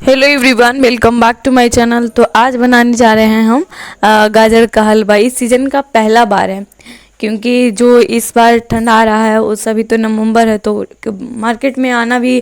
Hello everyone, welcome back to my channel. तो आज बनाने जा रहे हैं हम गाजर का हलवा। इस सीज़न का पहला बार है, क्योंकि जो इस बार ठंड आ रहा है उस अभी तो नवंबर है, तो मार्केट में आना भी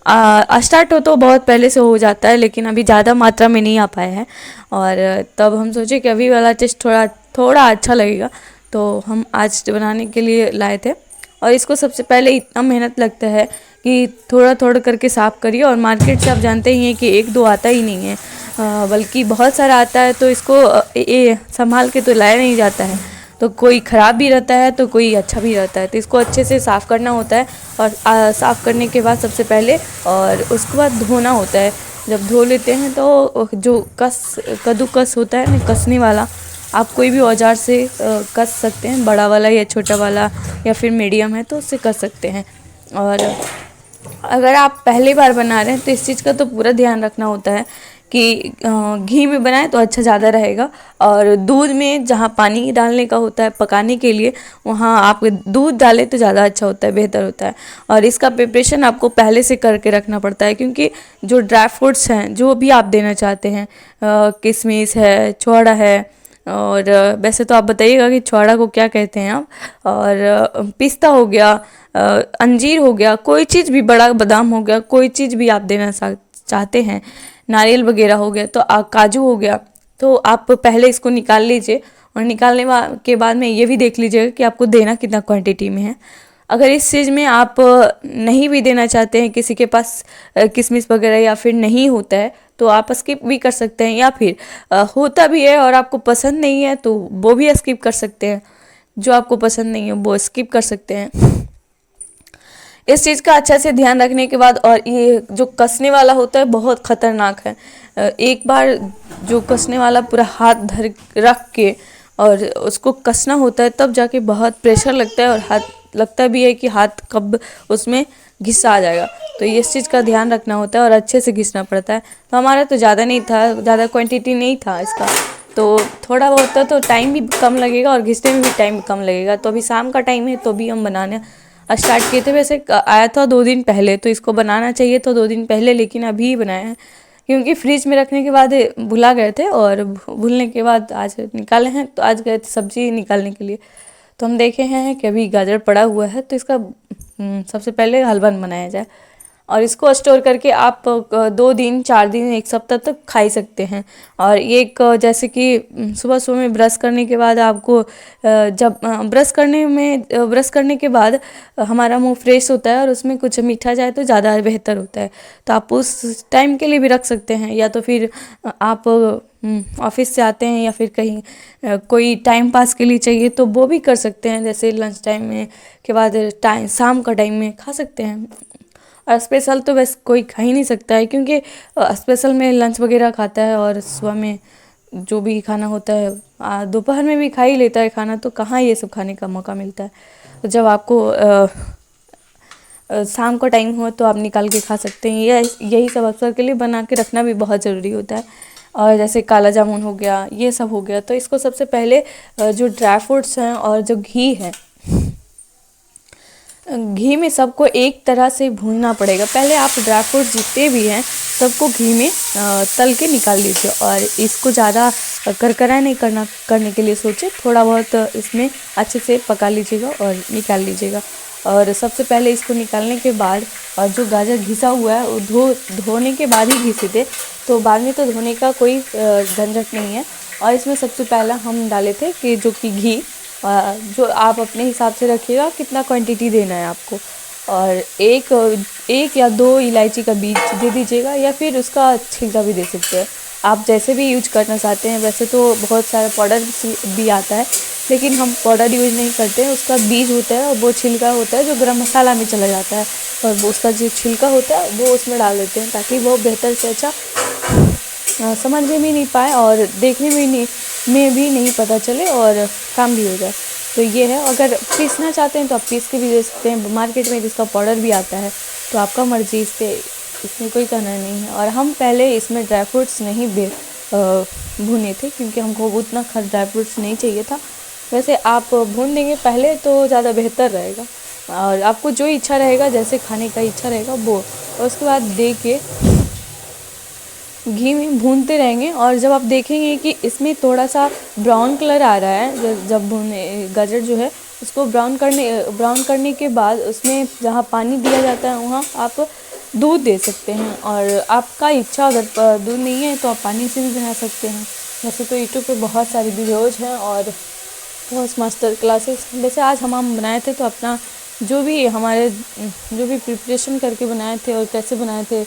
स्टार्ट हो तो बहुत पहले से हो जाता है, लेकिन अभी ज़्यादा मात्रा में नहीं आ पाया है। और तब हम सोचे कि अभी वाला टेस्ट थोड़ा थोड़ा अच्छा लगेगा, तो हम आज बनाने के लिए लाए थे। और इसको सबसे पहले इतना मेहनत लगता है कि थोड़ा थोड़ा करके साफ़ करिए। और मार्केट से आप जानते ही हैं कि एक दो आता ही नहीं है, बल्कि बहुत सारा आता है, तो इसको ये संभाल के तो लाया नहीं जाता है। तो कोई ख़राब भी रहता है तो कोई अच्छा भी रहता है, तो इसको अच्छे से साफ़ करना होता है। और साफ़ करने के बाद सबसे पहले और उसके बाद धोना होता है। जब धो लेते हैं तो जो कद्दूकस होता है ना, कसने वाला, आप कोई भी औजार से कस सकते हैं, बड़ा वाला या छोटा वाला या फिर मीडियम है तो उससे कस सकते हैं। और अगर आप पहली बार बना रहे हैं तो इस चीज़ का तो पूरा ध्यान रखना होता है कि घी में बनाएं तो अच्छा ज़्यादा रहेगा। और दूध में जहाँ पानी डालने का होता है पकाने के लिए, वहाँ आप दूध डालें तो ज़्यादा अच्छा होता है, बेहतर होता है। और इसका प्रिपरेशन आपको पहले से करके रखना पड़ता है, क्योंकि जो ड्राई फ्रूट्स हैं जो भी आप देना चाहते हैं, किशमिश है, छुआड़ा है, और वैसे तो आप बताइएगा कि छुआड़ा को क्या कहते हैं आप, और पिस्ता हो गया, अंजीर हो गया, कोई चीज़ भी, बड़ा बादाम हो गया, कोई चीज़ भी आप देना चाहते हैं, नारियल वगैरह हो गया, तो काजू हो गया, तो आप पहले इसको निकाल लीजिए। और निकालने के बाद में ये भी देख लीजिएगा कि आपको देना कितना क्वांटिटी में है। अगर इस चीज़ में आप नहीं भी देना चाहते हैं, किसी के पास किशमिश वगैरह या फिर नहीं होता है, तो आप स्किप भी कर सकते हैं, या फिर होता भी है और आपको पसंद नहीं है तो वो भी स्किप कर सकते हैं। जो आपको पसंद नहीं है वो स्किप कर सकते हैं। इस चीज़ का अच्छा से ध्यान रखने के बाद, और ये जो कसने वाला होता है बहुत ख़तरनाक है। एक बार जो कसने वाला पूरा हाथ धर रख के और उसको कसना होता है, तब जाके बहुत प्रेशर लगता है और हाथ लगता भी है कि हाथ कब उसमें घिसा आ जाएगा। तो इस चीज़ का ध्यान रखना होता है और अच्छे से घिसना पड़ता है। तो हमारा तो ज़्यादा नहीं था, ज़्यादा क्वांटिटी नहीं था इसका, तो थोड़ा बहुत था, तो टाइम भी कम लगेगा और घिसने में भी टाइम कम लगेगा। तो अभी शाम का टाइम है तो भी हम बनाने स्टार्ट किए थे। वैसे आया था 2 दिन पहले, तो इसको बनाना चाहिए तो 2 दिन पहले, लेकिन अभी ही बनाया है, क्योंकि फ्रिज में रखने के बाद भुला गए थे, और भूलने के बाद आज निकाले हैं। तो आज गए थे सब्जी निकालने के लिए, तो हम देखे हैं कि अभी गाजर पड़ा हुआ है, तो इसका सबसे पहले हलवा बनाया जाए। और इसको स्टोर करके आप 2 दिन 4 दिन 1 सप्ताह तक खा ही सकते हैं। और ये एक जैसे कि सुबह सुबह में ब्रश करने के बाद आपको, जब ब्रश करने के बाद हमारा मुंह फ्रेश होता है और उसमें कुछ मीठा जाए तो ज़्यादा बेहतर होता है। तो आप उस टाइम के लिए भी रख सकते हैं, या तो फिर आप ऑफिस से आते हैं या फिर कहीं कोई टाइम पास के लिए चाहिए तो वो भी कर सकते हैं। जैसे लंच टाइम में के बाद शाम का टाइम में खा सकते हैं। और स्पेशल तो बस कोई खा ही नहीं सकता है, क्योंकि स्पेशल में लंच वगैरह खाता है और सुबह में जो भी खाना होता है, दोपहर में भी खा ही लेता है खाना, तो कहाँ ये सब खाने का मौका मिलता है। तो जब आपको शाम का टाइम हो तो आप निकाल के खा सकते हैं। यही सब अवसर के लिए बना के रखना भी बहुत ज़रूरी होता है। और जैसे काला जामुन हो गया, ये सब हो गया, तो इसको सबसे पहले जो ड्राई फ्रूट्स हैं और जो घी है, घी में सबको एक तरह से भूनना पड़ेगा। पहले आप ड्राई फ्रूट जितने भी हैं सबको घी में तल के निकाल लीजिए। और इसको ज़्यादा करकरा नहीं करने के लिए सोचे, थोड़ा बहुत इसमें अच्छे से पका लीजिएगा और निकाल लीजिएगा। और सबसे पहले इसको निकालने के बाद, और जो गाजर घिसा हुआ है वो धोने के बाद ही घिसे थे, तो बाद में तो धोने का कोई झंझट नहीं है। और इसमें सबसे पहला हम डाले थे कि जो कि घी, जो आप अपने हिसाब से रखिएगा कितना क्वांटिटी देना है आपको। और एक या 2 इलायची का बीज दे दीजिएगा, या फिर उसका छिलका भी दे सकते हैं, आप जैसे भी यूज करना चाहते हैं। वैसे तो बहुत सारा पाउडर भी आता है, लेकिन हम पाउडर यूज नहीं करते हैं। उसका बीज होता है और वो छिलका होता है जो गरम मसाला में चला जाता है, और वो उसका जो छिलका होता है वो उसमें डाल देते हैं, ताकि वो बेहतर से अच्छा समझने में नहीं पाए और देखने में भी नहीं पता चले और काम भी हो जाए। तो ये है, अगर पीसना चाहते हैं तो आप पीस के भी दे सकते हैं, मार्केट में जिसका पाउडर भी आता है, तो आपका मर्जी, इसमें कोई कहना नहीं है। और हम पहले इसमें ड्राई फ्रूट्स नहीं भुने थे, क्योंकि हमको उतना ड्राई फ्रूट्स नहीं चाहिए था। वैसे आप भून देंगे पहले तो ज़्यादा बेहतर रहेगा, और आपको जो इच्छा रहेगा, जैसे खाने का इच्छा रहेगा वो, और उसके बाद दे के घी में भूनते रहेंगे। और जब आप देखेंगे कि इसमें थोड़ा सा ब्राउन कलर आ रहा है, जब भुने गाजर जो है उसको ब्राउन करने के बाद उसमें जहाँ पानी दिया जाता है वहाँ आप दूध दे सकते हैं। और आपका इच्छा अगर दूध नहीं है तो आप पानी से भी बना सकते हैं। वैसे तो यूट्यूब पे बहुत सारी वीडियोज़ हैं और बहुत मास्टर क्लासेस। वैसे आज हम बनाए थे तो अपना जो भी प्रिपरेशन करके बनाए थे और कैसे बनाए थे,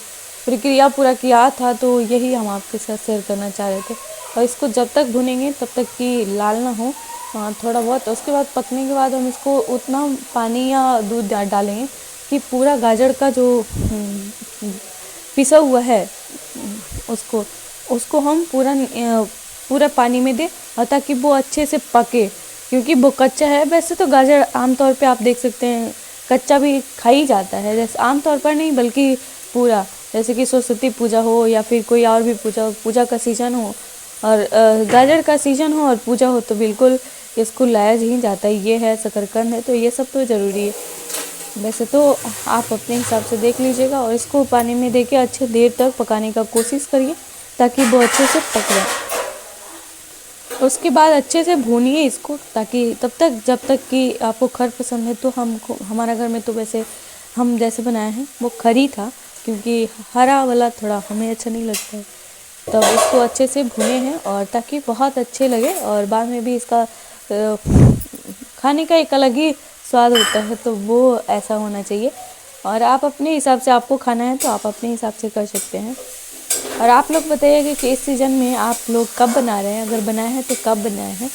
प्रक्रिया पूरा किया था, तो यही हम आपके साथ शेयर करना चाह रहे थे। और इसको जब तक भुनेंगे तब तक कि लाल ना हो थोड़ा बहुत, उसके बाद पकने के बाद हम इसको उतना पानी या दूध डालेंगे कि पूरा गाजर का जो पिसा हुआ है उसको हम पूरा पानी में दें, और ताकि वो अच्छे से पके, क्योंकि वो कच्चा है। वैसे तो गाजर आमतौर पे आप देख सकते हैं कच्चा भी खा ही जाता है, जैसे आमतौर पर नहीं बल्कि पूरा, जैसे कि सरस्वती पूजा हो या फिर कोई और भी पूजा का सीज़न हो और गाजर का सीज़न हो और पूजा हो तो बिल्कुल इसको लाया ही जाता है। ये है शकरकंद है, तो ये सब तो ज़रूरी है। वैसे तो आप अपने हिसाब से देख लीजिएगा और इसको पानी में देके अच्छे देर तक पकाने का कोशिश करिए ताकि वो अच्छे से पक जाए। उसके बाद अच्छे से भूनिए इसको, ताकि जब तक कि आपको खर पसंद है। तो हमारा घर में तो वैसे हम जैसे बनाए हैं वो खरी था, क्योंकि हरा वाला थोड़ा हमें अच्छा नहीं लगता है। तब इसको अच्छे से भुने हैं और ताकि बहुत अच्छे लगे और बाद में भी इसका खाने का एक अलग ही स्वाद होता है, तो वो ऐसा होना चाहिए। और आप अपने हिसाब से, आपको खाना है तो आप अपने हिसाब से कर सकते हैं। और आप लोग बताइएगा कि इस सीज़न में आप लोग कब बना रहे हैं, अगर बनाए हैं तो कब बनाए हैं,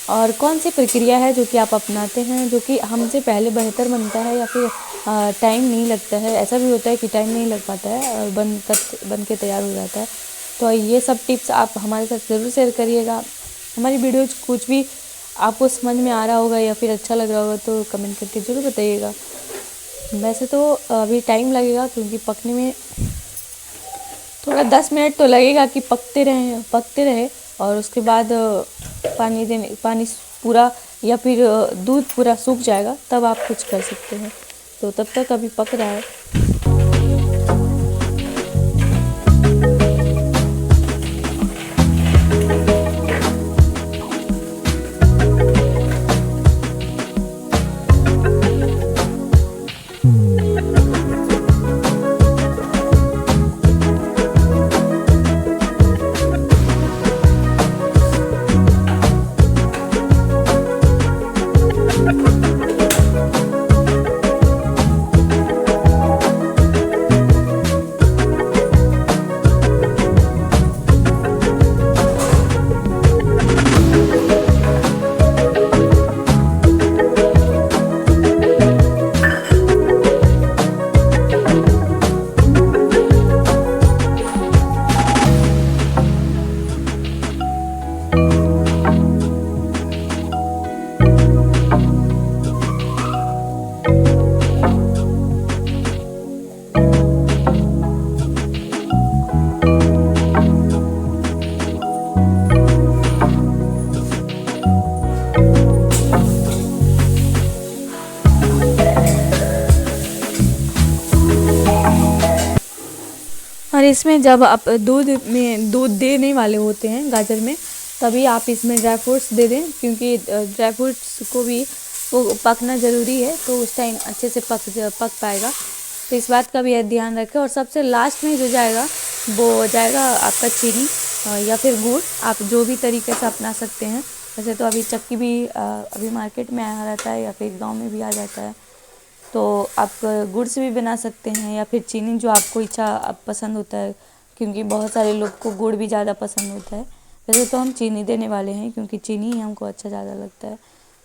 और कौन सी प्रक्रिया है जो कि आप अपनाते हैं जो कि हमसे पहले बेहतर बनता है, या फिर टाइम नहीं लगता है। ऐसा भी होता है कि टाइम नहीं लग पाता है और बन के तैयार हो जाता है। तो ये सब टिप्स आप हमारे साथ ज़रूर शेयर करिएगा। हमारी वीडियोज कुछ भी आपको समझ में आ रहा होगा या फिर अच्छा लग रहा होगा तो कमेंट करके ज़रूर बताइएगा। वैसे तो अभी टाइम लगेगा, क्योंकि पकने में थोड़ा 10 मिनट तो लगेगा कि पकते रहे। और उसके बाद पानी पूरा या फिर दूध पूरा सूख जाएगा, तब आप कुछ कर सकते हैं। तो तब तक अभी पक रहा है। और इसमें जब आप दूध देने वाले होते हैं गाजर में, तभी आप इसमें ड्राई फ्रूट्स दे दें, क्योंकि ड्राई फ्रूट्स को भी वो पकना ज़रूरी है, तो उस टाइम अच्छे से पक पाएगा। तो इस बात का भी ध्यान रखें। और सबसे लास्ट में जो जाएगा वो जाएगा आपका चीनी या फिर गुड़, आप जो भी तरीके से अपना सकते हैं। वैसे तो अभी चक्की भी अभी मार्केट में आ रहता है या फिर गाँव में भी आ जाता है, तो आप गुड़ से भी बना सकते हैं या फिर चीनी, जो आपको पसंद होता है, क्योंकि बहुत सारे लोग को गुड़ भी ज़्यादा पसंद होता है। वैसे तो हम चीनी देने वाले हैं, क्योंकि चीनी ही हमको अच्छा ज़्यादा लगता है।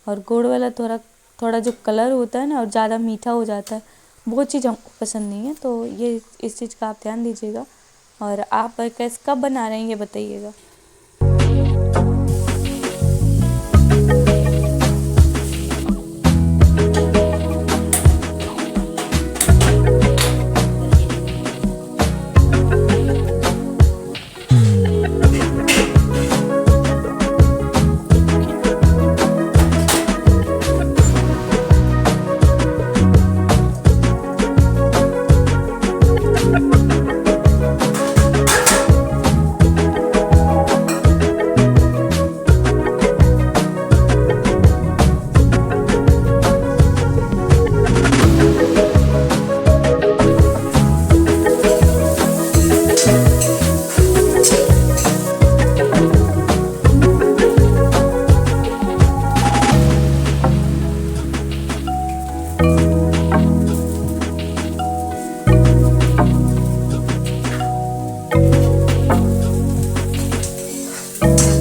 और गुड़ वाला थोड़ा जो कलर होता है ना, और ज़्यादा मीठा हो जाता है, वो चीज़ हमको पसंद नहीं है। तो ये इस चीज़ का आप ध्यान दीजिएगा। और आप कब बना रहे हैं ये बताइएगा। हैं।